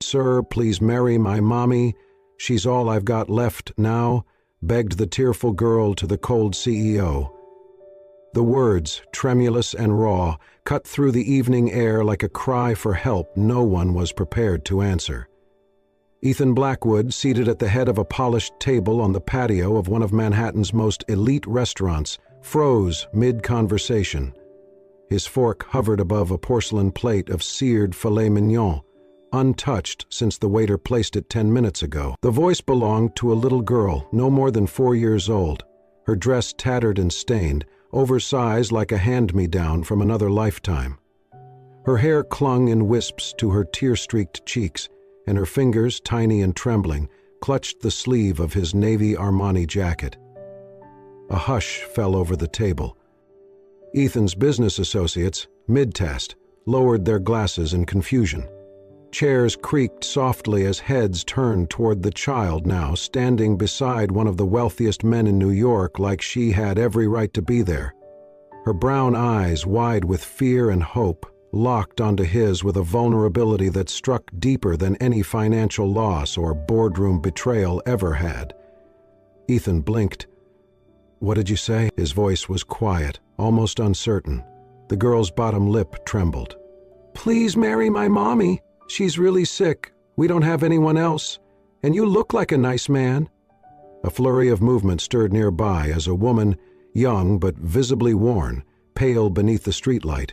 "Sir, please marry my mommy. She's all I've got left now," begged the tearful girl to the cold CEO. The words, tremulous and raw, cut through the evening air like a cry for help no one was prepared to answer. Ethan Blackwood, seated at the head of a polished table on the patio of one of Manhattan's most elite restaurants, froze mid-conversation. His fork hovered above a porcelain plate of seared filet mignon, untouched since the waiter placed it 10 minutes ago. The voice belonged to a little girl, no more than 4 years old, her dress tattered and stained, oversized like a hand-me-down from another lifetime. Her hair clung in wisps to her tear-streaked cheeks, and her fingers, tiny and trembling, clutched the sleeve of his navy Armani jacket. A hush fell over the table. Ethan's business associates, mid-test, lowered their glasses in confusion. Chairs creaked softly as heads turned toward the child now standing beside one of the wealthiest men in New York like she had every right to be there. Her brown eyes, wide with fear and hope, locked onto his with a vulnerability that struck deeper than any financial loss or boardroom betrayal ever had. Ethan blinked. "What did you say?" His voice was quiet, almost uncertain. The girl's bottom lip trembled. "Please marry my mommy. She's really sick. We don't have anyone else. And you look like a nice man." A flurry of movement stirred nearby as a woman, young but visibly worn, pale beneath the streetlight,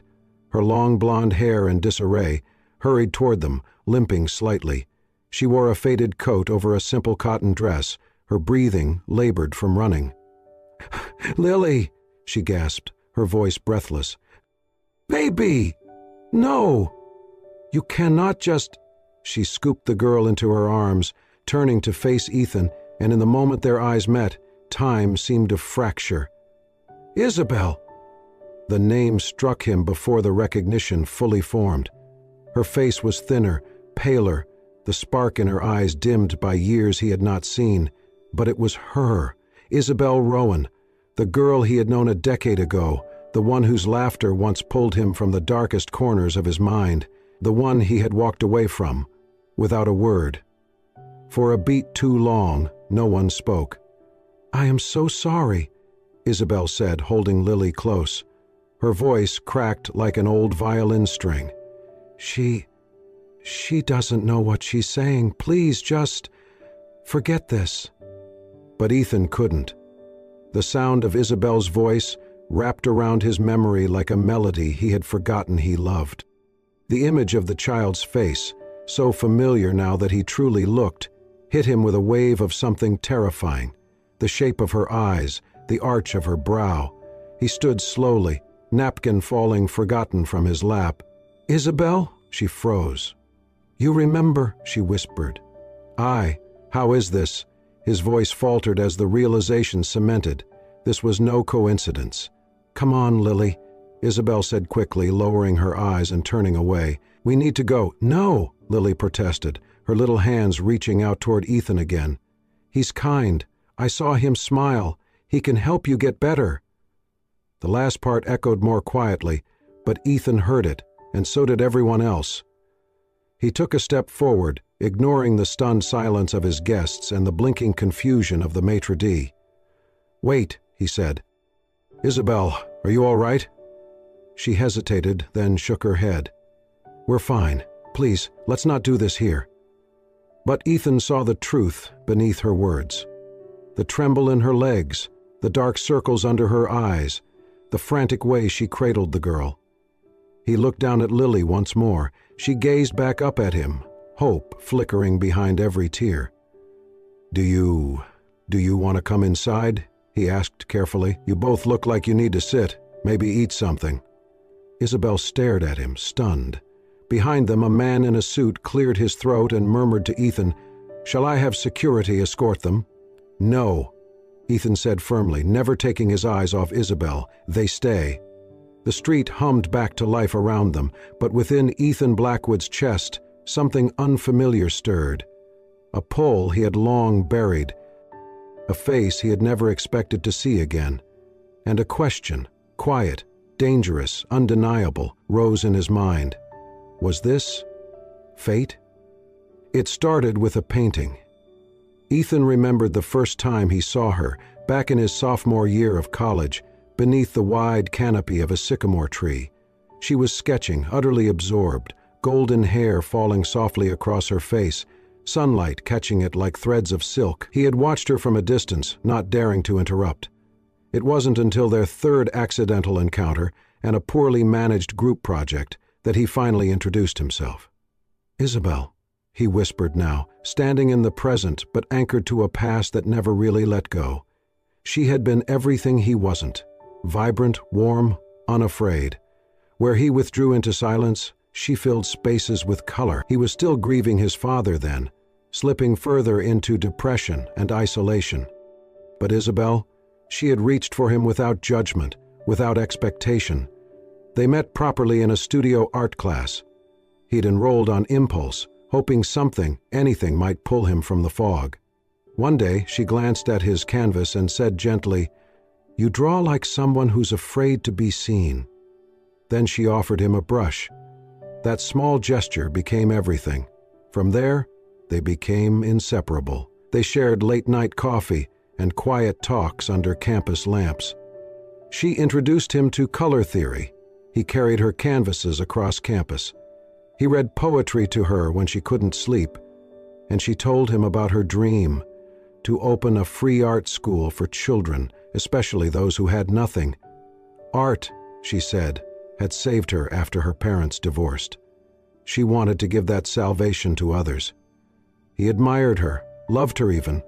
her long blonde hair in disarray, hurried toward them, limping slightly. She wore a faded coat over a simple cotton dress, her breathing labored from running. "Lily," she gasped, her voice breathless. "Baby! No! You cannot just—" She scooped the girl into her arms, turning to face Ethan, and in the moment their eyes met, time seemed to fracture. "Isabel!" The name struck him before the recognition fully formed. Her face was thinner, paler, the spark in her eyes dimmed by years he had not seen. But it was her, Isabel Rowan, the girl he had known a decade ago, the one whose laughter once pulled him from the darkest corners of his mind, the one he had walked away from, without a word. For a beat too long, no one spoke. "I am so sorry," Isabel said, holding Lily close. Her voice cracked like an old violin string. She doesn't know what she's saying. Please just forget this." But Ethan couldn't. The sound of Isabel's voice wrapped around his memory like a melody he had forgotten he loved. The image of the child's face, so familiar now that he truly looked, hit him with a wave of something terrifying. The shape of her eyes, the arch of her brow. He stood slowly, napkin falling forgotten from his lap. "Isabel?" She froze. "You remember," she whispered. "Aye, how is this?" His voice faltered as the realization cemented. This was no coincidence. "Come on, Lily," Isabel said quickly, lowering her eyes and turning away. "We need to go." "No," Lily protested, her little hands reaching out toward Ethan again. "He's kind. I saw him smile. He can help you get better." The last part echoed more quietly, but Ethan heard it, and so did everyone else. He took a step forward, ignoring the stunned silence of his guests and the blinking confusion of the maitre d'. "Wait," he said. "Isabel, are you all right?" She hesitated, then shook her head. "We're fine. Please, let's not do this here." But Ethan saw the truth beneath her words. The tremble in her legs, the dark circles under her eyes, the frantic way she cradled the girl. He looked down at Lily once more. She gazed back up at him, hope flickering behind every tear. Do you want to come inside?" he asked carefully. "You both look like you need to sit, maybe eat something." Isabel stared at him, stunned. Behind them, a man in a suit cleared his throat and murmured to Ethan, "Shall I have security escort them?" "No," Ethan said firmly, never taking his eyes off Isabel. "They stay." The street hummed back to life around them, but within Ethan Blackwood's chest, something unfamiliar stirred. A pull he had long buried, a face he had never expected to see again, and a question, quiet, dangerous, undeniable, rose in his mind. Was this fate? It started with a painting. Ethan remembered the first time he saw her, back in his sophomore year of college, beneath the wide canopy of a sycamore tree. She was sketching, utterly absorbed, golden hair falling softly across her face, sunlight catching it like threads of silk. He had watched her from a distance, not daring to interrupt. It wasn't until their third accidental encounter and a poorly managed group project that he finally introduced himself. "Isabel," he whispered now, standing in the present but anchored to a past that never really let go. She had been everything he wasn't, vibrant, warm, unafraid. Where he withdrew into silence, she filled spaces with color. He was still grieving his father then, slipping further into depression and isolation. But Isabel, she had reached for him without judgment, without expectation. They met properly in a studio art class. He'd enrolled on impulse, hoping something, anything might pull him from the fog. One day, she glanced at his canvas and said gently, "You draw like someone who's afraid to be seen." Then she offered him a brush. That small gesture became everything. From there, they became inseparable. They shared late-night coffee and quiet talks under campus lamps. She introduced him to color theory. He carried her canvases across campus. He read poetry to her when she couldn't sleep, and she told him about her dream, to open a free art school for children, especially those who had nothing. Art, she said, had saved her after her parents divorced. She wanted to give that salvation to others. He admired her, loved her even,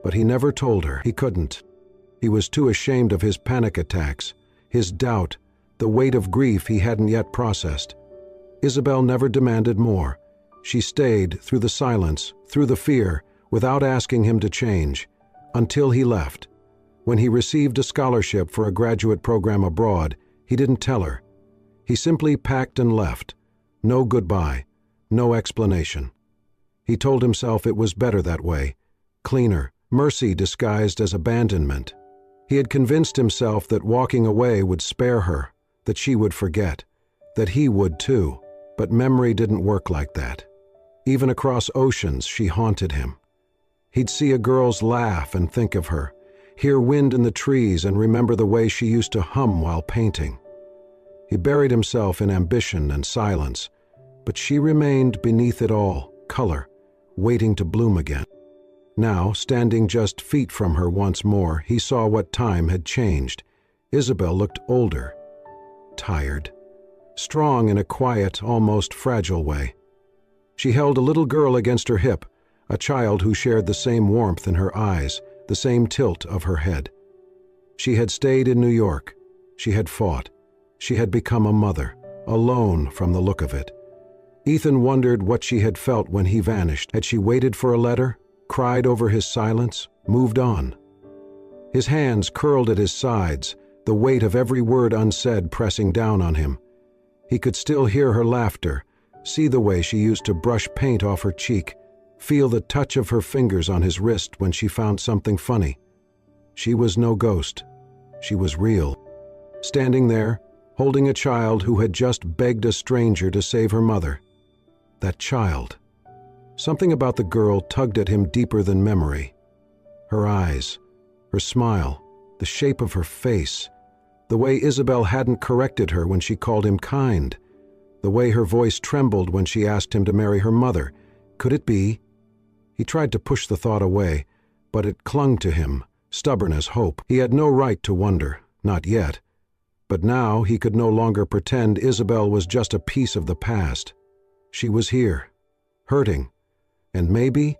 but he never told her. He couldn't. He was too ashamed of his panic attacks, his doubt, the weight of grief he hadn't yet processed. Isabel never demanded more. She stayed through the silence, through the fear, without asking him to change, until he left. When he received a scholarship for a graduate program abroad, he didn't tell her. He simply packed and left. No goodbye, no explanation. He told himself it was better that way, cleaner, mercy disguised as abandonment. He had convinced himself that walking away would spare her, that she would forget, that he would too. But memory didn't work like that. Even across oceans, she haunted him. He'd see a girl's laugh and think of her, hear wind in the trees and remember the way she used to hum while painting. He buried himself in ambition and silence, but she remained beneath it all, color, waiting to bloom again. Now, standing just feet from her once more, he saw what time had changed. Isabel looked older, tired, strong in a quiet, almost fragile way. She held a little girl against her hip, a child who shared the same warmth in her eyes, the same tilt of her head. She had stayed in New York. She had fought. She had become a mother, alone from the look of it. Ethan wondered what she had felt when he vanished. Had she waited for a letter, cried over his silence, moved on? His hands curled at his sides, the weight of every word unsaid pressing down on him. He could still hear her laughter, see the way she used to brush paint off her cheek, feel the touch of her fingers on his wrist when she found something funny. She was no ghost. She was real. Standing there, holding a child who had just begged a stranger to save her mother. That child. Something about the girl tugged at him deeper than memory. Her eyes, her smile, the shape of her face, the way Isabel hadn't corrected her when she called him kind, the way her voice trembled when she asked him to marry her mother. Could it be? He tried to push the thought away, but it clung to him, stubborn as hope. He had no right to wonder, not yet. But now he could no longer pretend Isabel was just a piece of the past. She was here, hurting, and maybe,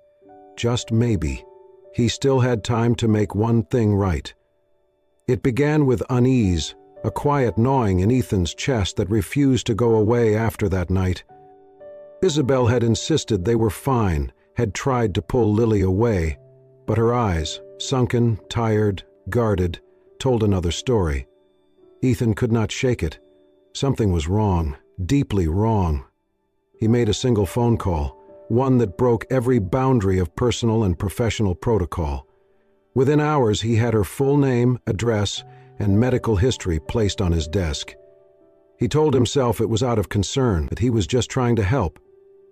just maybe, he still had time to make one thing right. It began with unease, a quiet gnawing in Ethan's chest that refused to go away after that night. Isabel had insisted they were fine, had tried to pull Lily away, but her eyes, sunken, tired, guarded, told another story. Ethan could not shake it. Something was wrong, deeply wrong. He made a single phone call, one that broke every boundary of personal and professional protocol. Within hours, he had her full name, address, and medical history placed on his desk. He told himself it was out of concern, that he was just trying to help.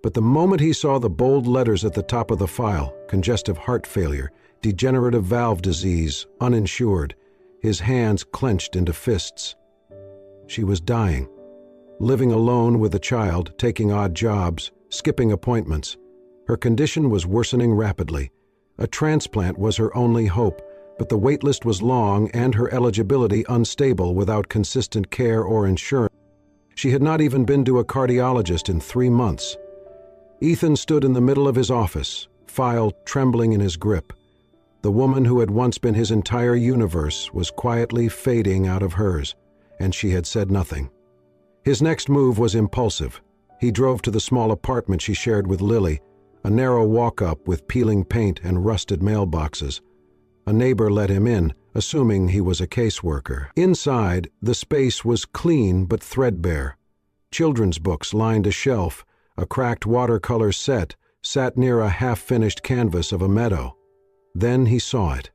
But the moment he saw the bold letters at the top of the file, congestive heart failure, degenerative valve disease, uninsured, his hands clenched into fists. She was dying, living alone with a child, taking odd jobs, skipping appointments. Her condition was worsening rapidly. A transplant was her only hope, but the waitlist was long and her eligibility unstable without consistent care or insurance. She had not even been to a cardiologist in 3 months. Ethan stood in the middle of his office, file trembling in his grip. The woman who had once been his entire universe was quietly fading out of hers, and she had said nothing. His next move was impulsive. He drove to the small apartment she shared with Lily, a narrow walk-up with peeling paint and rusted mailboxes. A neighbor let him in, assuming he was a caseworker. Inside, the space was clean but threadbare. Children's books lined a shelf. A cracked watercolor set sat near a half-finished canvas of a meadow. Then he saw it,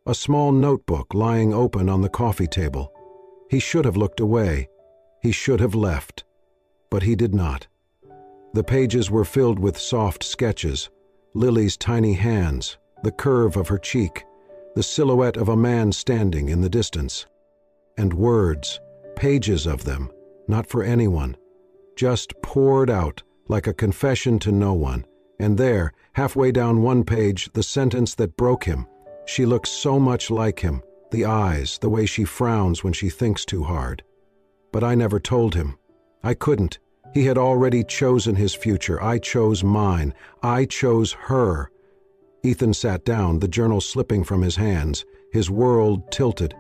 a small notebook lying open on the coffee table. He should have looked away. He should have left. But he did not. The pages were filled with soft sketches, Lily's tiny hands, the curve of her cheek, the silhouette of a man standing in the distance. And words, pages of them, not for anyone, just poured out like a confession to no one. And there, halfway down one page, the sentence that broke him. She looks so much like him, the eyes, the way she frowns when she thinks too hard. But I never told him. I couldn't. He had already chosen his future. I chose mine. I chose her. Ethan sat down, the journal slipping from his hands, his world tilted.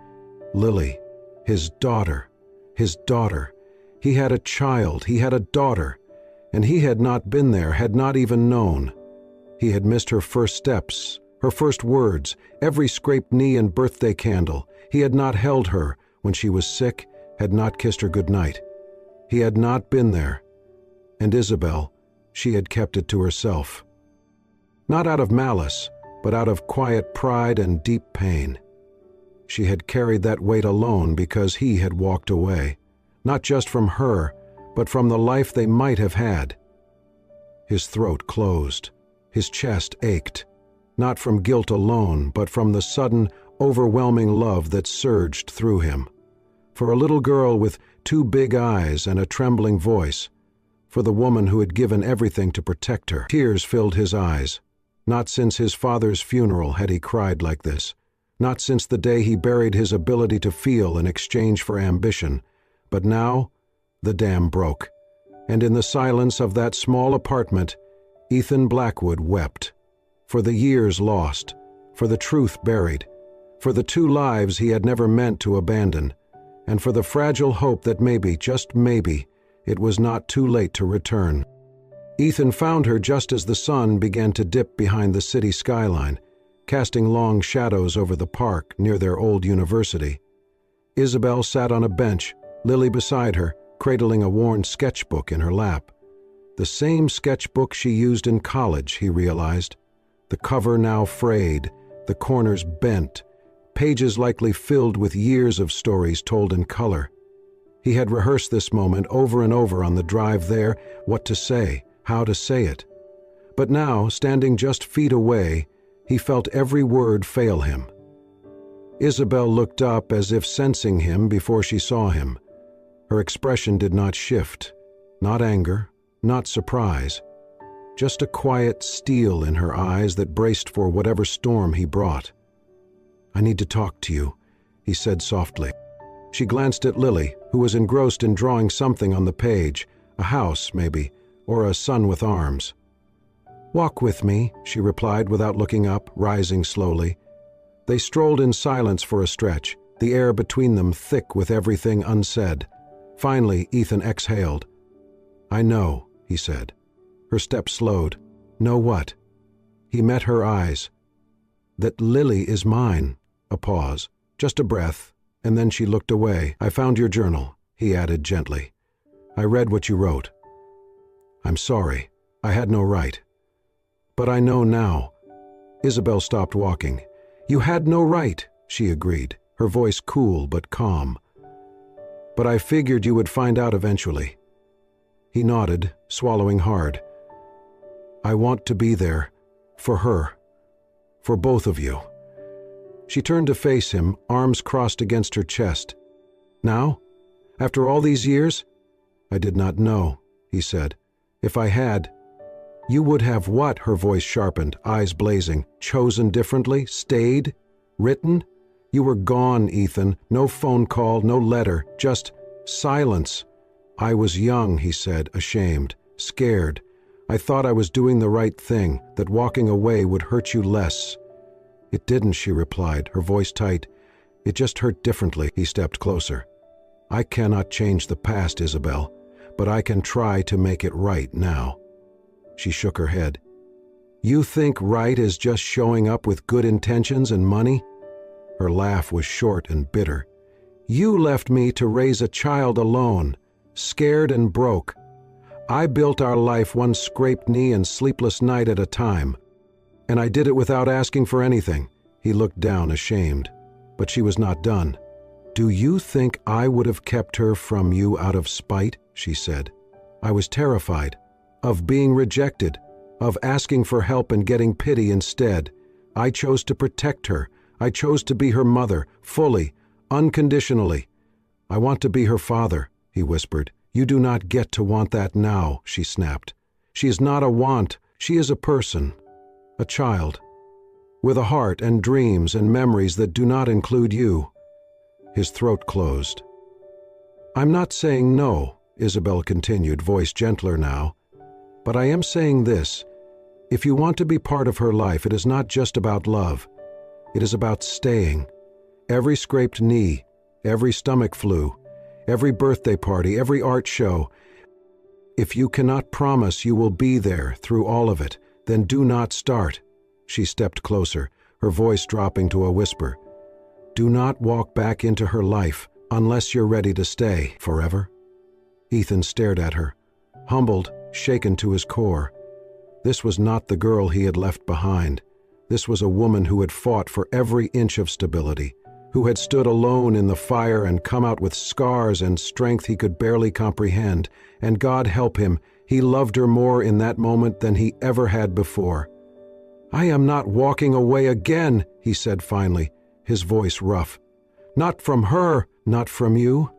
Lily, his daughter, his daughter. He had a child, he had a daughter. And he had not been there, had not even known. He had missed her first steps, her first words, every scraped knee and birthday candle. He had not held her when she was sick, had not kissed her goodnight. He had not been there. And Isabel, she had kept it to herself. Not out of malice, but out of quiet pride and deep pain. She had carried that weight alone because he had walked away, not just from her, but from the life they might have had. His throat closed. His chest ached, not from guilt alone, but from the sudden, overwhelming love that surged through him. For a little girl with 2 big eyes and a trembling voice. For the woman who had given everything to protect her. Tears filled his eyes. Not since his father's funeral had he cried like this. Not since the day he buried his ability to feel in exchange for ambition. But now, the dam broke, and in the silence of that small apartment, Ethan Blackwood wept. For the years lost, for the truth buried, for the 2 lives he had never meant to abandon, and for the fragile hope that maybe, just maybe, it was not too late to return. Ethan found her just as the sun began to dip behind the city skyline, casting long shadows over the park near their old university. Isabel sat on a bench, Lily beside her, cradling a worn sketchbook in her lap. The same sketchbook she used in college, he realized. The cover now frayed, the corners bent, pages likely filled with years of stories told in color. He had rehearsed this moment over and over on the drive there, what to say, how to say it. But now, standing just feet away, he felt every word fail him. Isabel looked up as if sensing him before she saw him. Her expression did not shift, not anger, not surprise, just a quiet steel in her eyes that braced for whatever storm he brought. "I need to talk to you," he said softly. She glanced at Lily, who was engrossed in drawing something on the page, a house, maybe, or a son with arms. "Walk with me," she replied without looking up, rising slowly. They strolled in silence for a stretch, the air between them thick with everything unsaid. Finally, Ethan exhaled. "I know," he said. Her step slowed. "Know what?" He met her eyes. "That Lily is mine." A pause, just a breath, and then she looked away. "I found your journal," he added gently. "I read what you wrote. I'm sorry. I had no right. But I know now." Isabel stopped walking. "You had no right," she agreed, her voice cool but calm. "But I figured you would find out eventually." He nodded, swallowing hard. I want to be there. For her. For both of you." She turned to face him, arms crossed against her chest. "Now? After all these years?" "I did not know," he said. "If I had—" "You would have what?" Her voice sharpened, eyes blazing. "Chosen differently? Stayed? Written? You were gone, Ethan. No phone call, no letter, just silence." "I was young," he said, ashamed, scared. "I thought I was doing the right thing, that walking away would hurt you less." "It didn't," she replied, her voice tight. "It just hurt differently." He stepped closer. "I cannot change the past, Isabel, but I can try to make it right now." She shook her head. "You think right is just showing up with good intentions and money?" Her laugh was short and bitter. "You left me to raise a child alone, scared and broke. I built our life one scraped knee and sleepless night at a time. And I did it without asking for anything." He looked down, ashamed. But she was not done. "Do you think I would have kept her from you out of spite?" she said. "I was terrified. Of being rejected. Of asking for help and getting pity instead. I chose to protect her. I chose to be her mother, fully, unconditionally. I want to be her father," he whispered. "You do not get to want that now," she snapped. "She is not a want. She is a person. A child. With a heart and dreams and memories that do not include you." His throat closed. "I'm not saying no," Isabel continued, voice gentler now. "But I am saying this. If you want to be part of her life, it is not just about love. It is about staying. Every scraped knee, every stomach flu, every birthday party, every art show. If you cannot promise you will be there through all of it, then do not start." She stepped closer, her voice dropping to a whisper. "Do not walk back into her life unless you're ready to stay forever." Ethan stared at her, humbled, shaken to his core. This was not the girl he had left behind. This was a woman who had fought for every inch of stability, who had stood alone in the fire and come out with scars and strength he could barely comprehend, and God help him, he loved her more in that moment than he ever had before. "I am not walking away again," he said finally, his voice rough. "Not from her, not from you."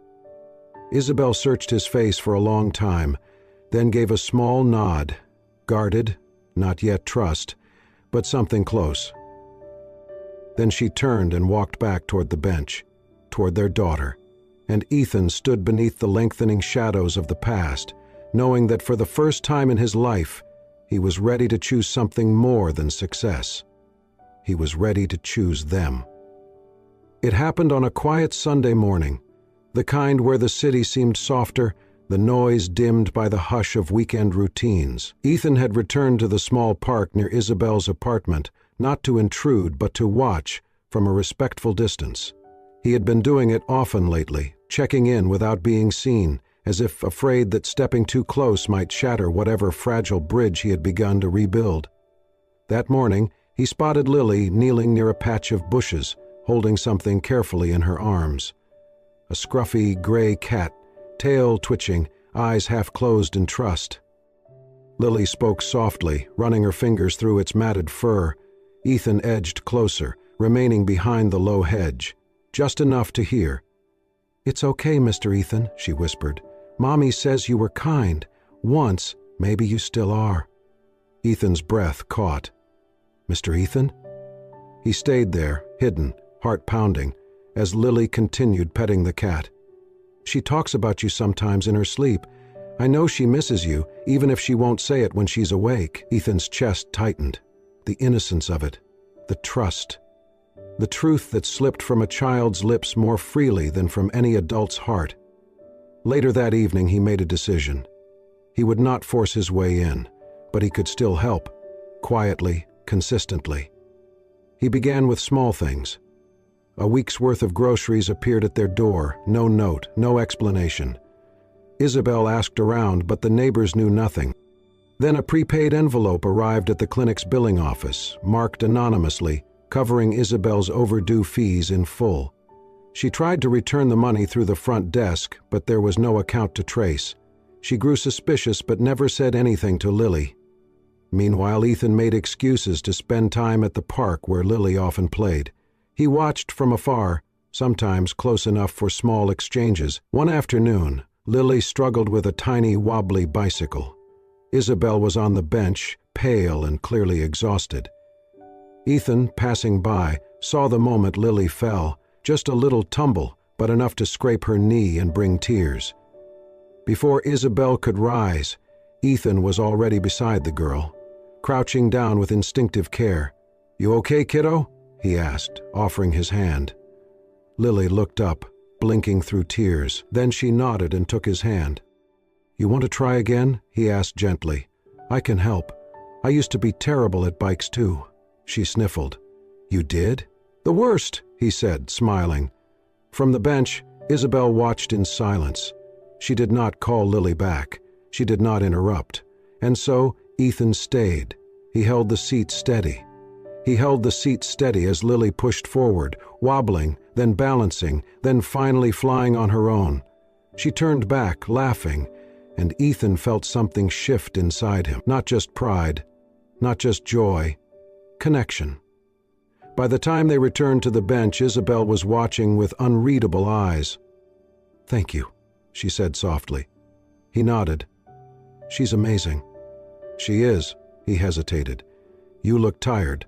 Isabel searched his face for a long time, then gave a small nod, guarded, not yet trust, but something close. Then she turned and walked back toward the bench, toward their daughter, and Ethan stood beneath the lengthening shadows of the past, knowing that for the first time in his life, he was ready to choose something more than success. He was ready to choose them. It happened on a quiet Sunday morning, the kind where the city seemed softer, the noise dimmed by the hush of weekend routines. Ethan had returned to the small park near Isabel's apartment, not to intrude but to watch from a respectful distance. He had been doing it often lately, checking in without being seen, as if afraid that stepping too close might shatter whatever fragile bridge he had begun to rebuild. That morning, he spotted Lily kneeling near a patch of bushes, holding something carefully in her arms. A scruffy gray cat, tail twitching, eyes half closed in trust. Lily spoke softly, running her fingers through its matted fur. Ethan edged closer, remaining behind the low hedge, just enough to hear. "It's okay, Mr. Ethan," she whispered. "Mommy says you were kind. Once, maybe you still are." Ethan's breath caught. "Mr. Ethan?" He stayed there, hidden, heart pounding, as Lily continued petting the cat. "She talks about you sometimes in her sleep. I know she misses you, even if she won't say it when she's awake." Ethan's chest tightened. The innocence of it. The trust. The truth that slipped from a child's lips more freely than from any adult's heart. Later that evening he made a decision. He would not force his way in, but he could still help, quietly, consistently. He began with small things. A week's worth of groceries appeared at their door, no note, no explanation. Isabel asked around, but the neighbors knew nothing. Then a prepaid envelope arrived at the clinic's billing office, marked anonymously, covering Isabel's overdue fees in full. She tried to return the money through the front desk, but there was no account to trace. She grew suspicious but never said anything to Lily. Meanwhile, Ethan made excuses to spend time at the park where Lily often played. He watched from afar, sometimes close enough for small exchanges. One afternoon, Lily struggled with a tiny, wobbly bicycle. Isabel was on the bench, pale and clearly exhausted. Ethan, passing by, saw the moment Lily fell, just a little tumble, but enough to scrape her knee and bring tears. Before Isabel could rise, Ethan was already beside the girl, crouching down with instinctive care. "You okay, kiddo?" he asked, offering his hand. Lily looked up, blinking through tears. Then she nodded and took his hand. "You want to try again?" he asked gently. "I can help. I used to be terrible at bikes too." She sniffled. "You did?" "The worst," he said, smiling. From the bench, Isabel watched in silence. She did not call Lily back. She did not interrupt. And so Ethan stayed. He held the seat steady. He held the seat steady as Lily pushed forward, wobbling, then balancing, then finally flying on her own. She turned back, laughing, and Ethan felt something shift inside him. Not just pride, not just joy, connection. By the time they returned to the bench, Isabel was watching with unreadable eyes. "Thank you," she said softly. He nodded. "She's amazing." "She is," he hesitated. "You look tired."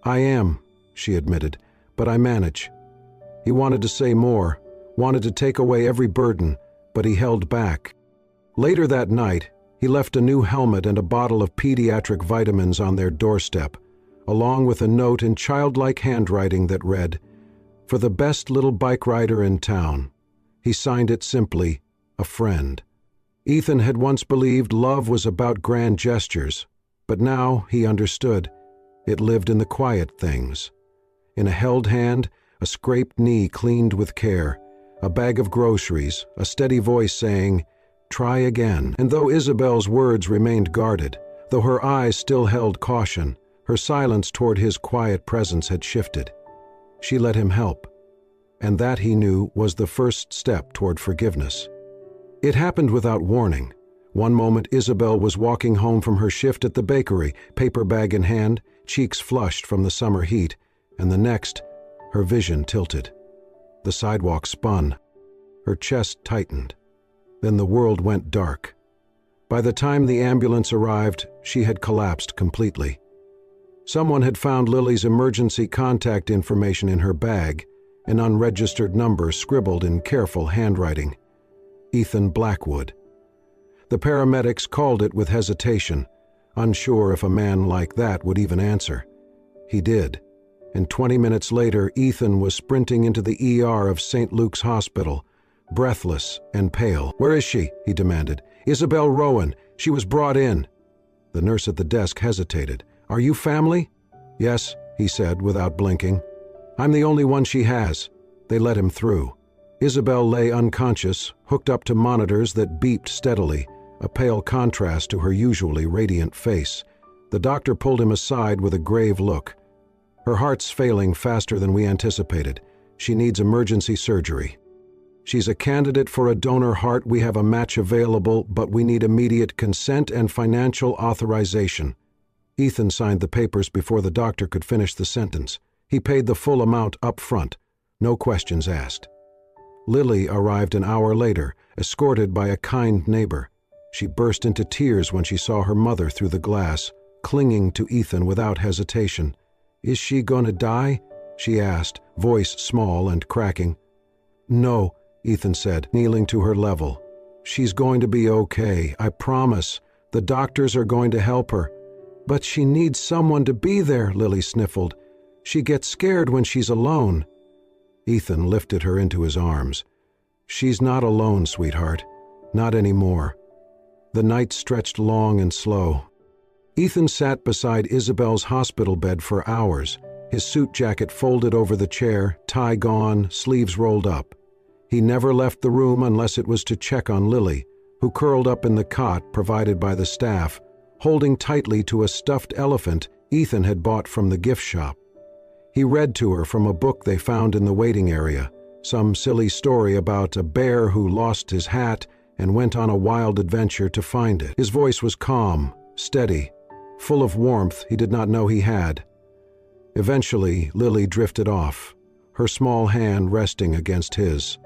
"I am," she admitted, "but I manage." He wanted to say more, wanted to take away every burden, but he held back. Later that night, he left a new helmet and a bottle of pediatric vitamins on their doorstep, along with a note in childlike handwriting that read, "For the best little bike rider in town." He signed it simply, "A friend." Ethan had once believed love was about grand gestures, but now he understood. It lived in the quiet things. In a held hand, a scraped knee cleaned with care, a bag of groceries, a steady voice saying, "Try again." And though Isabel's words remained guarded, though her eyes still held caution, her silence toward his quiet presence had shifted. She let him help. And that, he knew, was the first step toward forgiveness. It happened without warning. One moment Isabel was walking home from her shift at the bakery, paper bag in hand, cheeks flushed from the summer heat, and the next, her vision tilted. The sidewalk spun. Her chest tightened. Then the world went dark. By the time the ambulance arrived, she had collapsed completely. Someone had found Lily's emergency contact information in her bag, an unregistered number scribbled in careful handwriting. Ethan Blackwood. The paramedics called it with hesitation, unsure if a man like that would even answer. He did, and 20 minutes later, Ethan was sprinting into the ER of St. Luke's Hospital, breathless and pale. "Where is she?" he demanded. "Isabel Rowan. She was brought in." The nurse at the desk hesitated. "Are you family?" "Yes," he said without blinking. "I'm the only one she has." They let him through. Isabel lay unconscious, hooked up to monitors that beeped steadily, a pale contrast to her usually radiant face. The doctor pulled him aside with a grave look. "Her heart's failing faster than we anticipated. She needs emergency surgery. She's a candidate for a donor heart. We have a match available, but we need immediate consent and financial authorization." Ethan signed the papers before the doctor could finish the sentence. He paid the full amount up front, no questions asked. Lily arrived an hour later, escorted by a kind neighbor. She burst into tears when she saw her mother through the glass, clinging to Ethan without hesitation. "Is she going to die?" she asked, voice small and cracking. "No," Ethan said, kneeling to her level. "She's going to be okay, I promise. The doctors are going to help her." "But she needs someone to be there," Lily sniffled. "She gets scared when she's alone." Ethan lifted her into his arms. "She's not alone, sweetheart. Not anymore." The night stretched long and slow. Ethan sat beside Isabel's hospital bed for hours, his suit jacket folded over the chair, tie gone, sleeves rolled up. He never left the room unless it was to check on Lily, who curled up in the cot provided by the staff, holding tightly to a stuffed elephant Ethan had bought from the gift shop. He read to her from a book they found in the waiting area, some silly story about a bear who lost his hat and went on a wild adventure to find it. His voice was calm, steady. full of warmth he did not know he had. Eventually, Lily drifted off, her small hand resting against his.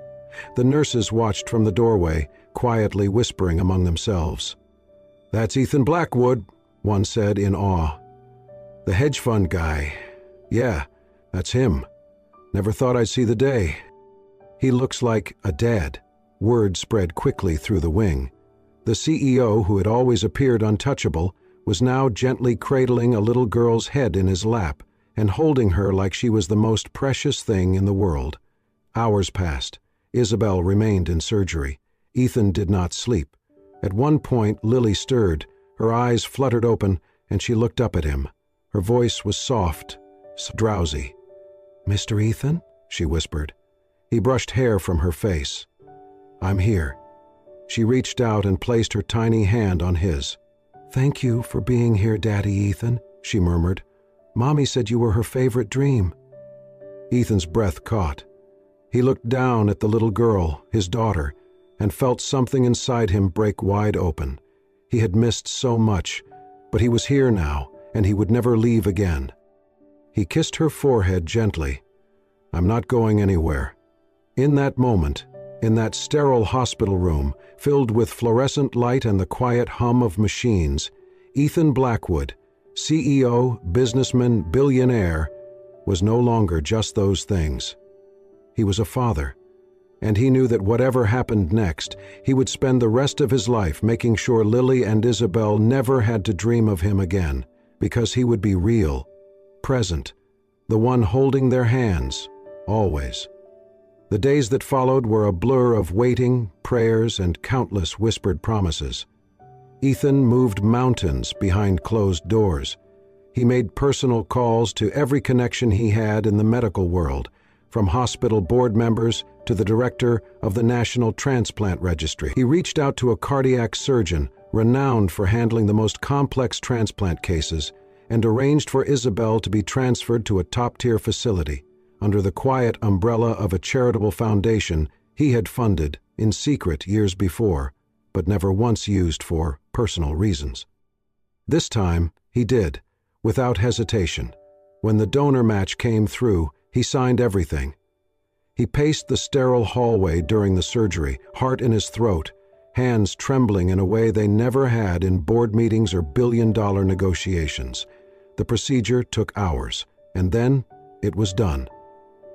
The nurses watched from the doorway, quietly whispering among themselves. "That's Ethan Blackwood," one said in awe. "The hedge fund guy. Yeah, that's him. Never thought I'd see the day. He looks like a dad." Word spread quickly through the wing. The CEO, who had always appeared untouchable, was now gently cradling a little girl's head in his lap and holding her like she was the most precious thing in the world. Hours passed. Isabel remained in surgery. Ethan did not sleep. At one point, Lily stirred. Her eyes fluttered open, and she looked up at him. Her voice was soft, drowsy. "Mr. Ethan?" she whispered. He brushed hair from her face. "I'm here." She reached out and placed her tiny hand on his. "Thank you for being here, Daddy Ethan," she murmured. "Mommy said you were her favorite dream." Ethan's breath caught. He looked down at the little girl, his daughter, and felt something inside him break wide open. He had missed so much, but he was here now, and he would never leave again. He kissed her forehead gently. "I'm not going anywhere." In that moment, in that sterile hospital room, filled with fluorescent light and the quiet hum of machines, Ethan Blackwood, CEO, businessman, billionaire, was no longer just those things. He was a father, and he knew that whatever happened next, he would spend the rest of his life making sure Lily and Isabel never had to dream of him again, because he would be real, present, the one holding their hands, always. The days that followed were a blur of waiting, prayers, and countless whispered promises. Ethan moved mountains behind closed doors. He made personal calls to every connection he had in the medical world, from hospital board members to the director of the National Transplant Registry. He reached out to a cardiac surgeon renowned for handling the most complex transplant cases and arranged for Isabel to be transferred to a top-tier facility under the quiet umbrella of a charitable foundation he had funded in secret years before, but never once used for personal reasons. This time, he did, without hesitation. When the donor match came through, he signed everything. He paced the sterile hallway during the surgery, heart in his throat, hands trembling in a way they never had in board meetings or billion-dollar negotiations. The procedure took hours, and then it was done.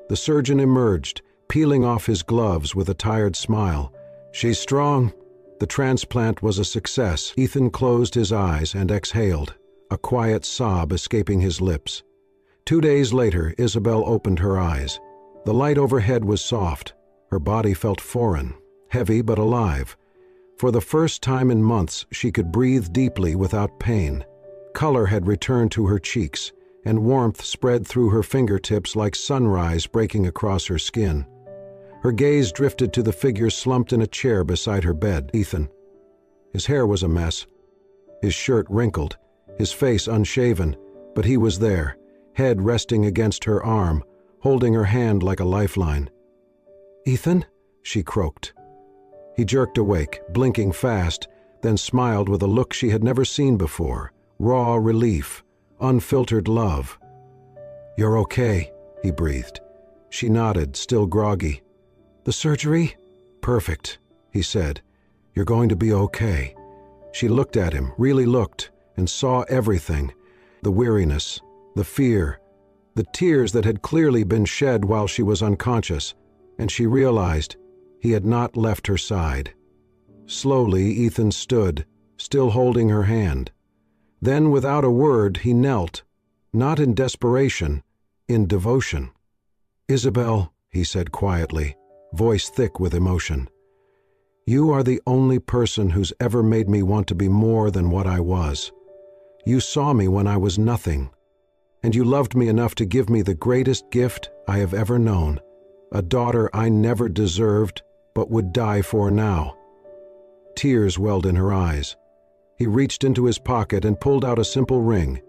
The surgeon emerged, peeling off his gloves with a tired smile. "She's strong." The transplant was a success. Ethan closed his eyes and exhaled, a quiet sob escaping his lips. 2 days later, Isabel opened her eyes. The light overhead was soft. Her body felt foreign, heavy but alive. For the first time in months, she could breathe deeply without pain. Color had returned to her cheeks, and warmth spread through her fingertips like sunrise breaking across her skin. Her gaze drifted to the figure slumped in a chair beside her bed, Ethan. His hair was a mess, his shirt wrinkled, his face unshaven, but he was there, head resting against her arm, holding her hand like a lifeline. "Ethan?" she croaked. He jerked awake, blinking fast, then smiled with a look she had never seen before, raw relief, unfiltered love. "You're okay," he breathed. She nodded, still groggy. "The surgery?" "Perfect," he said. "You're going to be okay." She looked at him, really looked, and saw everything. The weariness, the fear, the tears that had clearly been shed while she was unconscious, and she realized he had not left her side. Slowly, Ethan stood, still holding her hand. Then, without a word, he knelt, not in desperation, in devotion. "Isabel," he said quietly, voice thick with emotion, "you are the only person who's ever made me want to be more than what I was. You saw me when I was nothing, and you loved me enough to give me the greatest gift I have ever known, a daughter I never deserved but would die for now." Tears welled in her eyes. He reached into his pocket and pulled out a simple ring.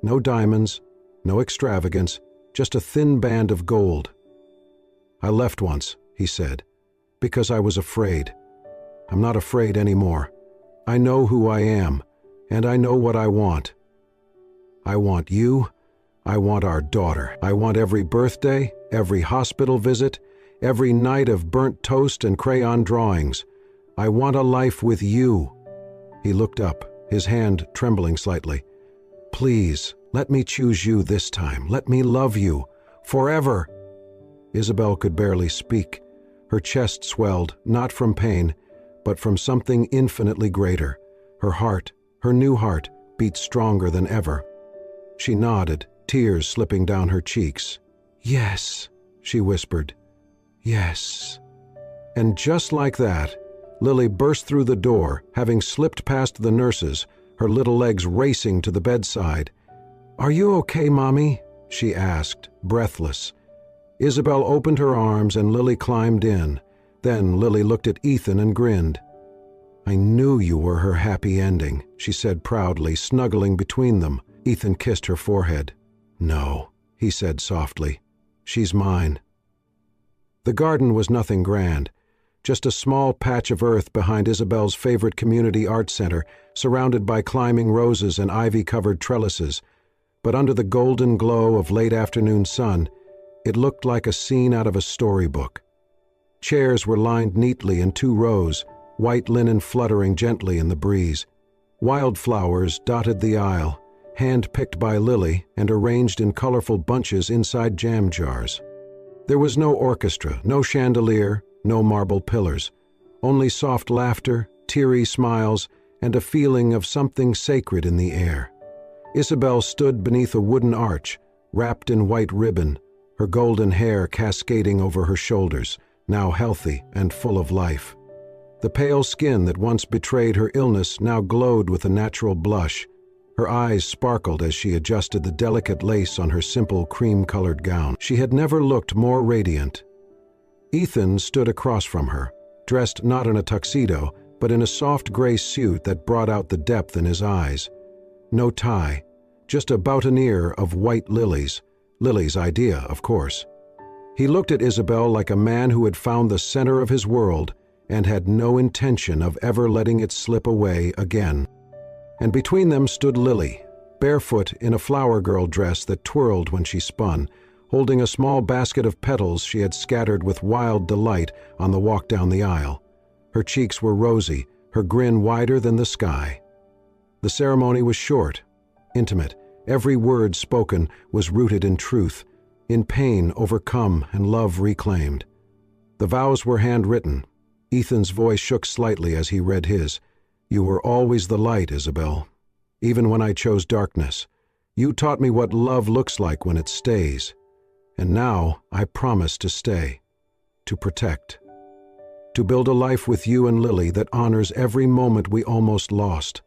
No diamonds, no extravagance, just a thin band of gold. "I left once," he said, "because I was afraid. I'm not afraid anymore. I know who I am, and I know what I want. I want you. I want our daughter. I want every birthday, every hospital visit, every night of burnt toast and crayon drawings. I want a life with you." He looked up, his hand trembling slightly. "Please, let me choose you this time. Let me love you. Forever." Isabel could barely speak. Her chest swelled, not from pain, but from something infinitely greater. Her heart, her new heart, beat stronger than ever. She nodded, tears slipping down her cheeks. "Yes," she whispered. "Yes." And just like that, Lily burst through the door, having slipped past the nurses, her little legs racing to the bedside. "Are you okay, Mommy?" she asked, breathless. Isabel opened her arms and Lily climbed in. Then Lily looked at Ethan and grinned. "I knew you were her happy ending," she said proudly, snuggling between them. Ethan kissed her forehead. "No," he said softly. "She's mine." The garden was nothing grand, just a small patch of earth behind Isabel's favorite community art center, surrounded by climbing roses and ivy-covered trellises. But under the golden glow of late afternoon sun, it looked like a scene out of a storybook. Chairs were lined neatly in 2 rows, white linen fluttering gently in the breeze. Wildflowers dotted the aisle, hand-picked by Lily and arranged in colorful bunches inside jam jars. There was no orchestra, no chandelier, no marble pillars, only soft laughter, teary smiles, and a feeling of something sacred in the air. Isabel stood beneath a wooden arch, wrapped in white ribbon, her golden hair cascading over her shoulders, now healthy and full of life. The pale skin that once betrayed her illness now glowed with a natural blush. Her eyes sparkled as she adjusted the delicate lace on her simple cream-colored gown. She had never looked more radiant. Ethan stood across from her, dressed not in a tuxedo, but in a soft gray suit that brought out the depth in his eyes. No tie, just a boutonniere of white lilies. Lily's idea, of course. He looked at Isabel like a man who had found the center of his world and had no intention of ever letting it slip away again. And between them stood Lily, barefoot in a flower girl dress that twirled when she spun, holding a small basket of petals she had scattered with wild delight on the walk down the aisle. Her cheeks were rosy, her grin wider than the sky. The ceremony was short, intimate. Every word spoken was rooted in truth, in pain overcome and love reclaimed. The vows were handwritten. Ethan's voice shook slightly as he read his. "You were always the light, Isabel. Even when I chose darkness. You taught me what love looks like when it stays. And now I promise to stay, to protect, to build a life with you and Lily that honors every moment we almost lost."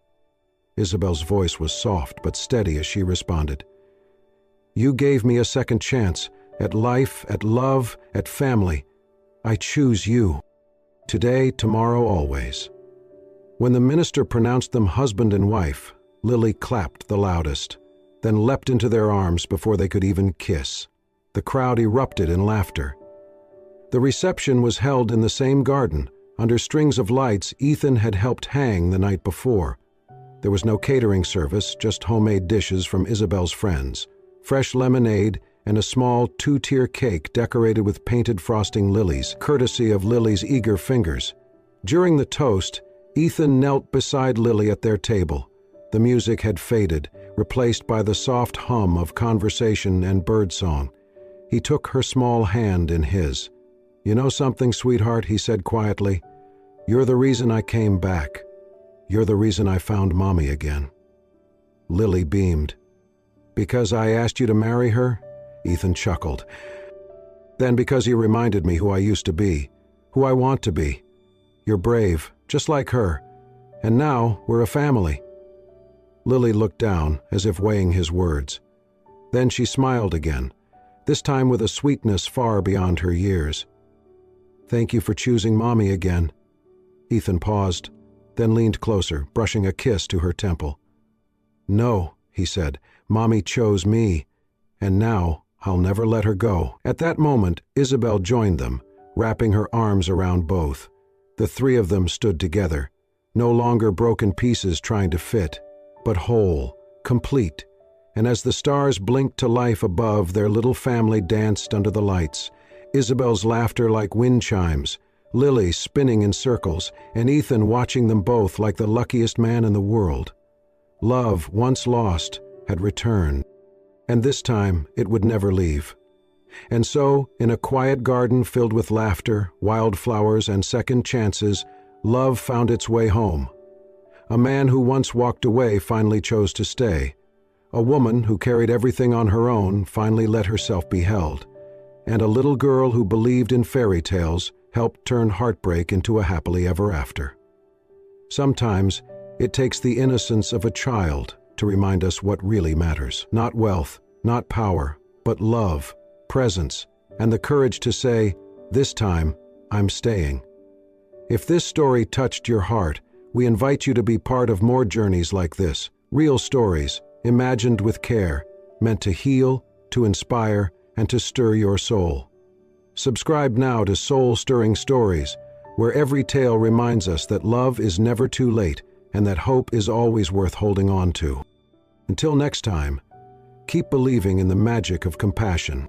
Isabel's voice was soft but steady as she responded. "You gave me a second chance, at life, at love, at family. I choose you. Today, tomorrow, always." When the minister pronounced them husband and wife, Lily clapped the loudest, then leapt into their arms before they could even kiss. The crowd erupted in laughter. The reception was held in the same garden, under strings of lights Ethan had helped hang the night before. There was no catering service, just homemade dishes from Isabel's friends, fresh lemonade, and a small 2-tier cake decorated with painted frosting lilies, courtesy of Lily's eager fingers. During the toast, Ethan knelt beside Lily at their table. The music had faded, replaced by the soft hum of conversation and birdsong. He took her small hand in his. "You know something, sweetheart," he said quietly. "You're the reason I came back. You're the reason I found Mommy again." Lily beamed. "Because I asked you to marry her?" Ethan chuckled. "Then because you reminded me who I used to be, who I want to be. You're brave, just like her. And now we're a family." Lily looked down, as if weighing his words. Then she smiled again, this time with a sweetness far beyond her years. "Thank you for choosing Mommy again." Ethan paused, then leaned closer, brushing a kiss to her temple. "No," he said, "Mommy chose me, and now I'll never let her go." At that moment, Isabel joined them, wrapping her arms around both. The 3 of them stood together, no longer broken pieces trying to fit, but whole, complete, and as the stars blinked to life above, their little family danced under the lights. Isabel's laughter like wind chimes, Lily spinning in circles, and Ethan watching them both like the luckiest man in the world. Love, once lost, had returned, and this time it would never leave. And so, in a quiet garden filled with laughter, wildflowers, and second chances, love found its way home. A man who once walked away finally chose to stay. A woman who carried everything on her own finally let herself be held. And a little girl who believed in fairy tales helped turn heartbreak into a happily ever after. Sometimes, it takes the innocence of a child to remind us what really matters. Not wealth, not power, but love, presence, and the courage to say, "This time, I'm staying." If this story touched your heart, we invite you to be part of more journeys like this. Real stories, imagined with care, meant to heal, to inspire, and to stir your soul. Subscribe now to Soul Stirring Stories, where every tale reminds us that love is never too late and that hope is always worth holding on to. Until next time, keep believing in the magic of compassion.